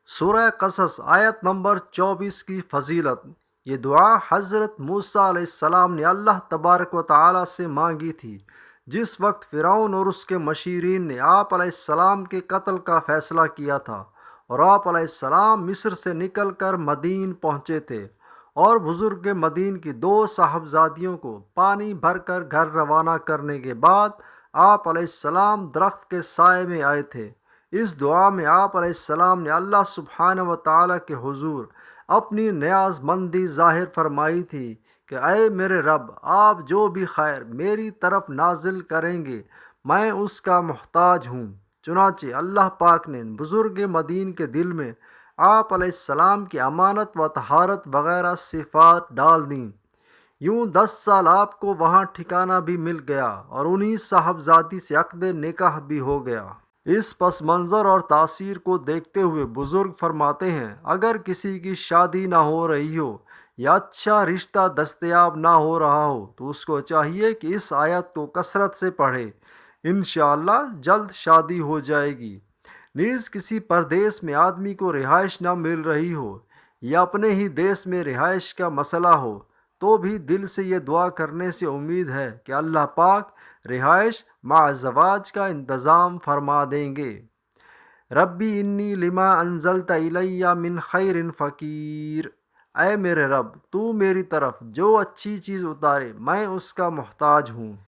سورہ قصص آیت نمبر 24 کی فضیلت۔ یہ دعا حضرت موسیٰ علیہ السلام نے اللہ تبارک و تعالیٰ سے مانگی تھی جس وقت فرعون اور اس کے مشیرین نے آپ علیہ السلام کے قتل کا فیصلہ کیا تھا، اور آپ علیہ السلام مصر سے نکل کر مدین پہنچے تھے، اور بزرگ مدین کی 2 صاحبزادیوں کو پانی بھر کر گھر روانہ کرنے کے بعد آپ علیہ السلام درخت کے سائے میں آئے تھے۔ اس دعا میں آپ علیہ السلام نے اللہ سبحانہ و تعالیٰ کے حضور اپنی نیاز مندی ظاہر فرمائی تھی کہ اے میرے رب، آپ جو بھی خیر میری طرف نازل کریں گے میں اس کا محتاج ہوں۔ چنانچہ اللہ پاک نے بزرگ مدین کے دل میں آپ علیہ السلام کی امانت و طہارت وغیرہ صفات ڈال دیں۔ یوں 10 سال آپ کو وہاں ٹھکانہ بھی مل گیا اور انہی صاحبزادی سے عقد نکاح بھی ہو گیا۔ اس پس منظر اور تاثیر کو دیکھتے ہوئے بزرگ فرماتے ہیں، اگر کسی کی شادی نہ ہو رہی ہو یا اچھا رشتہ دستیاب نہ ہو رہا ہو تو اس کو چاہیے کہ اس آیت کو کثرت سے پڑھے، انشاءاللہ جلد شادی ہو جائے گی۔ نیز کسی پردیس میں آدمی کو رہائش نہ مل رہی ہو یا اپنے ہی دیس میں رہائش کا مسئلہ ہو تو بھی دل سے یہ دعا کرنے سے امید ہے کہ اللہ پاک رہائش مع زواج کا انتظام فرما دیں گے۔ ربی انی لما انزلت الی من خیر فقیر، اے میرے رب، تو میری طرف جو اچھی چیز اتارے میں اس کا محتاج ہوں۔